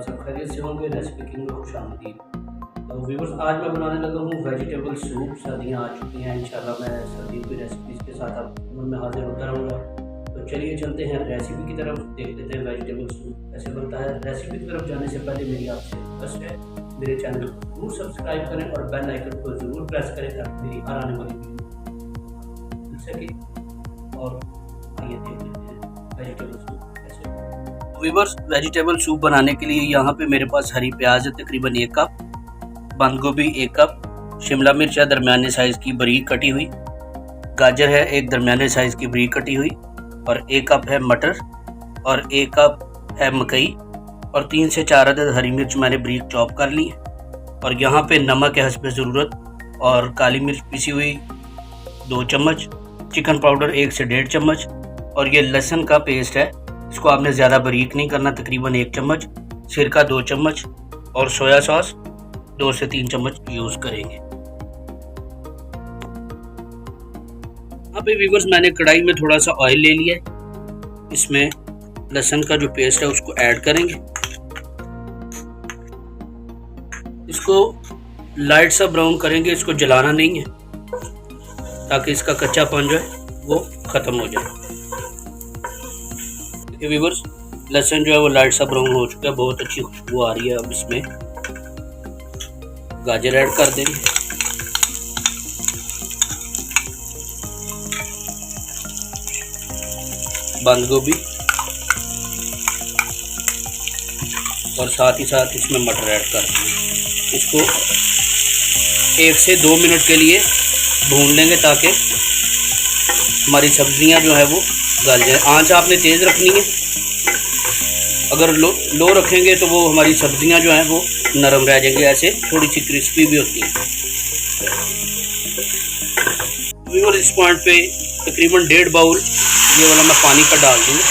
आप सब खैरियत से होंगे। रेसिपी किंग में खुशामदीद। तो व्यूअर्स, आज मैं बनाने लगा हूँ वेजिटेबल सूप। सर्दियाँ आ चुकी हैं, इंशाल्लाह मैं सर्दियों की रेसिपीज़ के साथ आप में हाजिर होता रहूँगा। तो चलिए चलते हैं रेसिपी की तरफ, देख लेते हैं वेजिटेबल सूप कैसे बनता है। रेसिपी की तरफ जाने से पहले मेरी आपसे रिक्वेस्ट है, मेरे चैनल को जरूर सब्सक्राइब करें और बेल आइकन को ज़रूर प्रेस करें ताकि मेरी हर आने वाली वीडियो मिल सके। और आइए देख लेते हैं वेजिटेबल सूप कैसे। व्यूअर्स, वेजिटेबल सूप बनाने के लिए यहाँ पे मेरे पास हरी प्याज है तकरीबन 1 कप, बंद गोभी 1 कप, शिमला मिर्च है दरमियाने साइज़ की बारीक कटी हुई, गाजर है 1 दरमियाने साइज़ की बारीक कटी हुई, और 1 कप है मटर, और 1 कप है मकई, और 3 से 4 अदद हरी मिर्च मैंने बारीक चॉप कर ली है। और यहाँ पे नमक है हस्ब ज़रूरत, और काली मिर्च पिसी हुई 2 चम्मच, चिकन पाउडर 1 से 1.5 चम्मच, और ये लहसुन का पेस्ट है, इसको आपने ज़्यादा बारीक नहीं करना, तकरीबन 1 चम्मच, सिरका 2 चम्मच, और सोया सॉस 2 से 3 चम्मच यूज़ करेंगे। यहाँ पे व्यूअर्स मैंने कढ़ाई में थोड़ा सा ऑयल ले लिया है, इसमें लहसुन का जो पेस्ट है उसको ऐड करेंगे। इसको लाइट सा ब्राउन करेंगे, इसको जलाना नहीं है ताकि इसका कच्चापन जो है वो ख़त्म हो जाए। व्यूअर्स, लहसुन जो है वो लाइट सा ब्राउन हो चुका है, बहुत अच्छी खुशबू आ रही है। अब इसमें गाजर ऐड कर देंगे, बंद गोभी, और साथ ही साथ इसमें मटर ऐड कर देंगे। इसको 1 से 2 मिनट के लिए भून लेंगे ताकि हमारी सब्जियां जो है वो गल जाए। आंच आपने तेज़ रखनी है, अगर लो रखेंगे तो वो हमारी सब्जियां जो हैं वो नरम रह जाएंगे, ऐसे थोड़ी सी क्रिस्पी भी होती हैं। व्यूअर्स, इस पॉइंट पे तकरीबन 1.5 बाउल ये वाला मैं पानी का डाल दूँगा।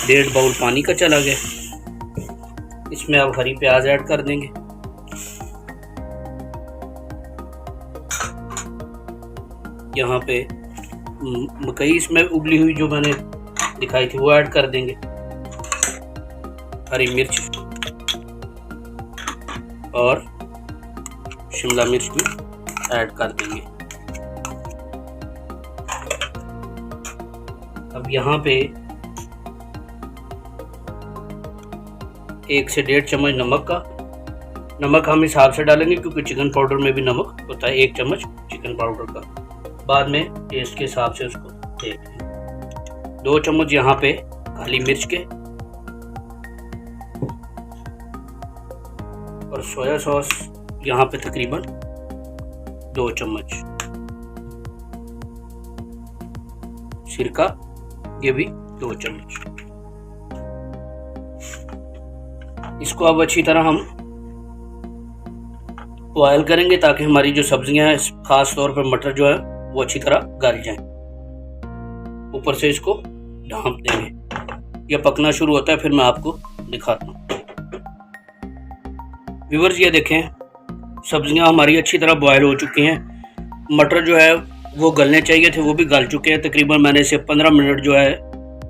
डेढ़ बाउल पानी का चला गया। इसमें अब हरी प्याज ऐड कर देंगे, यहाँ पे मकई इसमें उबली हुई जो मैंने दिखाई थी वो ऐड कर देंगे, हरी मिर्च और शिमला मिर्च भी ऐड कर देंगे। अब यहाँ पे 1 से 1.5 चम्मच नमक हम हिसाब से डालेंगे क्योंकि चिकन पाउडर में भी नमक होता है। 1 चम्मच चिकन पाउडर का, बाद में टेस्ट के हिसाब से उसको देख लें। 2 चम्मच यहाँ पे काली मिर्च के, और सोया सॉस यहाँ पे तकरीबन 2 चम्मच, सिरका ये भी 2 चम्मच। इसको अब अच्छी तरह हम बॉयल करेंगे ताकि हमारी जो सब्जियां हैं, खास तौर पर मटर जो है वो अच्छी तरह गल जाएं। ऊपर से इसको ढांप देंगे, ये पकना शुरू होता है, फिर मैं आपको दिखाता हूँ। व्यूअर्स, ये देखें सब्जियां हमारी अच्छी तरह बॉयल हो चुकी हैं। मटर जो है वो गलने चाहिए थे, वो भी गल चुके हैं। तकरीबन मैंने इसे 15 मिनट जो है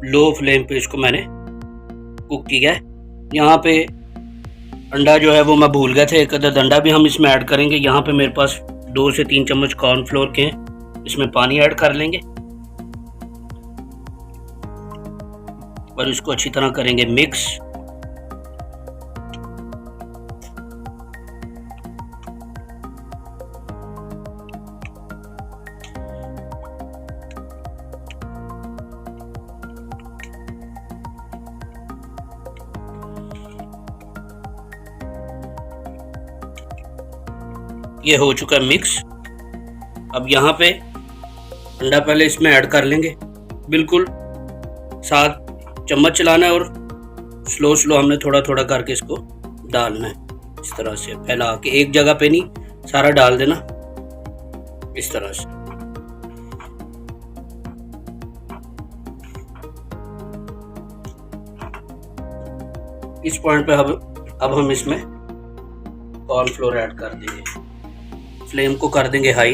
लो फ्लेम पे इसको मैंने कुक किया है। यहाँ पे अंडा जो है वो मैं भूल गया था, 1 अदद अंडा भी हम इसमें ऐड करेंगे। यहाँ पे मेरे पास 2 से 3 चम्मच कॉर्नफ्लोर के हैं, इसमें पानी ऐड कर लेंगे और इसको अच्छी तरह करेंगे मिक्स। ये हो चुका है मिक्स। अब यहाँ पे अंडा पहले इसमें ऐड कर लेंगे, बिल्कुल 7 चम्मच चलाना है और स्लो हमने थोड़ा थोड़ा करके इसको डालना है। इस तरह से फैला के, एक जगह पे नहीं, सारा डाल देना इस तरह से। इस पॉइंट पे अब हम इसमें कॉर्नफ्लोर ऐड कर देंगे। फ्लेम को कर देंगे हाई